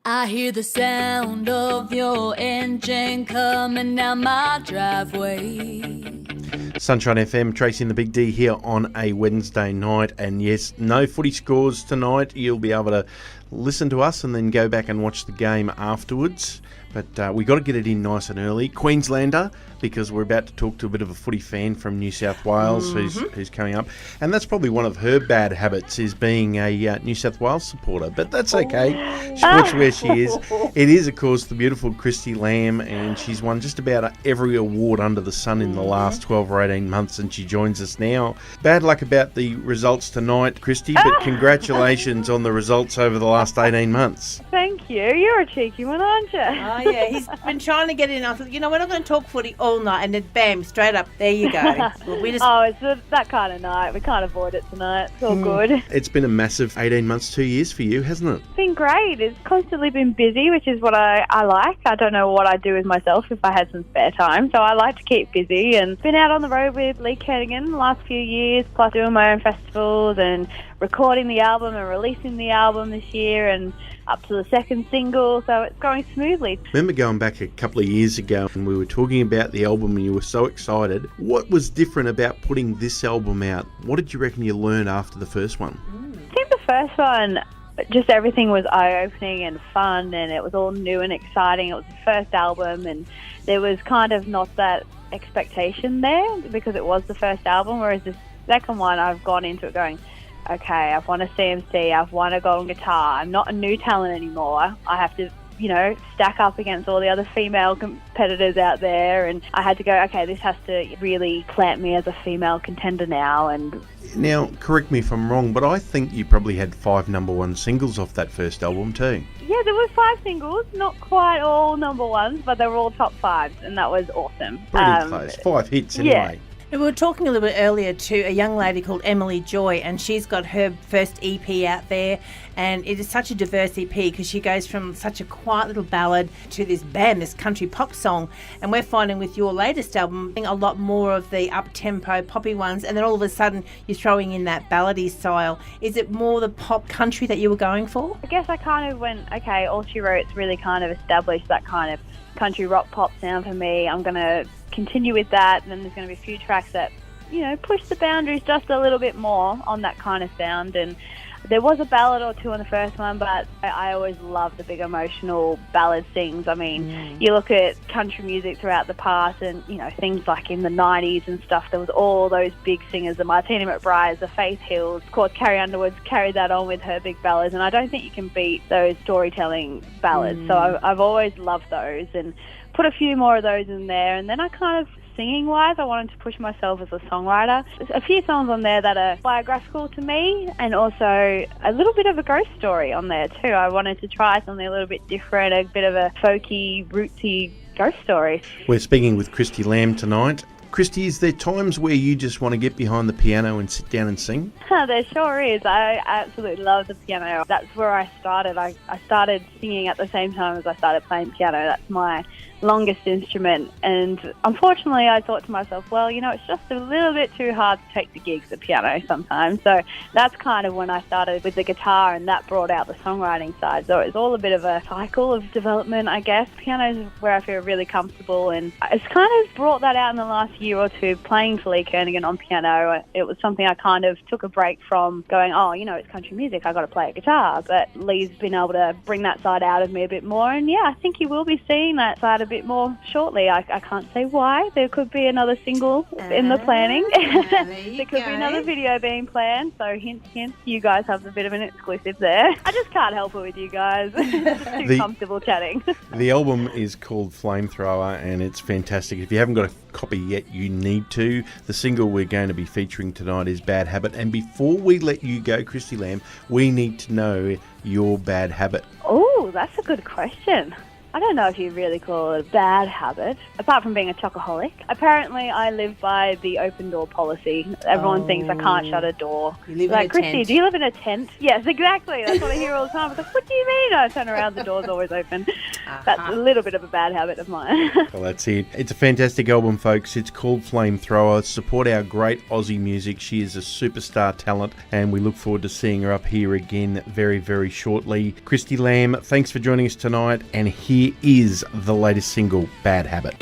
I hear the sound of your engine coming down my driveway. Sunshine FM, Tracy and the Big D here on a Wednesday night. And yes, no footy scores tonight. You'll be able to listen to us and then go back and watch the game afterwards. But we got to get it in nice and early. Queenslander, because we're about to talk to a bit of a footy fan from New South Wales who's coming up. And that's probably one of her bad habits, is being a New South Wales supporter. But that's okay. She looks where she is. It is, of course, the beautiful Christie Lamb, and she's won just about every award under the sun in the last 12 or 18 months, and she joins us now. Bad luck about the results tonight, Christie, but congratulations on the results over the last 18 months. Thank you. You're a cheeky one, aren't you? Oh, yeah. He's been trying to get in. I thought, we're not going to talk footy all night, and then bam, straight up, there you go. Well, it's that kind of night. We can't avoid it tonight. It's all good. It's been a massive 18 months, 2 years for you, hasn't it? It's been great. It's constantly been busy, which is what I like. I don't know what I'd do with myself if I had some spare time, so I like to keep busy, and been out on the road with Lee Kernigan the last few years, plus doing my own festivals and recording the album and releasing the album this year and up to the second single, so it's going smoothly. Remember going back a couple of years ago and we were talking about the album and you were so excited. What was different about putting this album out? What did you reckon you learned after the first one? I think the first one, just everything was eye-opening and fun, and it was all new and exciting. It was the first album, and there was kind of not that expectation there because it was the first album, whereas the second one I've gone into it going, okay, I've won a CMC, I've won a golden guitar, I'm not a new talent anymore. I have to, stack up against all the other female competitors out there, and I had to go, okay, this has to really plant me as a female contender now. And now, correct me if I'm wrong, but I think you probably had 5 number one singles off that first album too. Yeah, there were 5 singles, not quite all number ones, but they were all top 5s, and that was awesome. Pretty close, 5 hits anyway. Yeah. We were talking a little bit earlier to a young lady called Emily Joy, and she's got her first EP out there, and it is such a diverse EP because she goes from such a quiet little ballad to this country pop song, and we're finding with your latest album a lot more of the up-tempo poppy ones, and then all of a sudden you're throwing in that ballady style. Is it more the pop country that you were going for? I guess I kind of went, okay, All She Wrote's really kind of established that kind of country rock pop sound for me. I'm going to continue with that, and then there's going to be a few tracks that push the boundaries just a little bit more on that kind of sound. And there was a ballad or two on the first one, but I always love the big emotional ballad things. I mean, you look at country music throughout the past, and things like in the 90s and stuff, there was all those big singers, the Martina McBrides, the Faith Hills. Of course, Carrie Underwood's carried that on with her big ballads, and I don't think you can beat those storytelling ballads. So I've always loved those, and put a few more of those in there. And then I kind of, singing-wise, I wanted to push myself as a songwriter. There's a few songs on there that are biographical to me, and also a little bit of a ghost story on there too. I wanted to try something a little bit different, a bit of a folky, rootsy ghost story. We're speaking with Christie Lamb tonight. Christie, is there times where you just want to get behind the piano and sit down and sing? There sure is. I absolutely love the piano. That's where I started. I started singing at the same time as I started playing piano. That's my longest instrument, and unfortunately I thought to myself, well, it's just a little bit too hard to take the gigs, the piano, sometimes. So that's kind of when I started with the guitar, and that brought out the songwriting side. So it's all a bit of a cycle of development, I guess. Piano is where I feel really comfortable, and it's kind of brought that out in the last year or two, playing for Lee Kernigan on piano. It was something I kind of took a break from, going, it's country music, I got to play a guitar. But Lee's been able to bring that side out of me a bit more, and I think you will be seeing that side a bit more shortly. I can't say why. There could be another single in the planning. There could be another video being planned. So hint, you guys have a bit of an exclusive there. I just can't help it with you guys. Too comfortable chatting. The album is called Flamethrower, and it's fantastic. If you haven't got a copy yet, you need to. The single we're going to be featuring tonight is Bad Habit. And before we let you go, Christie Lamb, we need to know your bad habit. Oh, that's a good question. I don't know if you really call it a bad habit, apart from being a chocoholic. Apparently, I live by the open door policy. Everyone thinks I can't shut a door. You live like, in a Christie, tent. do you live in a tent? Yes, exactly. That's what I hear all the time. I was like, what do you mean? I turn around, the door's always open. That's a little bit of a bad habit of mine. Well, that's it. It's a fantastic album, folks. It's called Flamethrower. Support our great Aussie music. She is a superstar talent, and we look forward to seeing her up here again very, very shortly. Christie Lamb, thanks for joining us tonight, and here is the latest single, Bad Habit.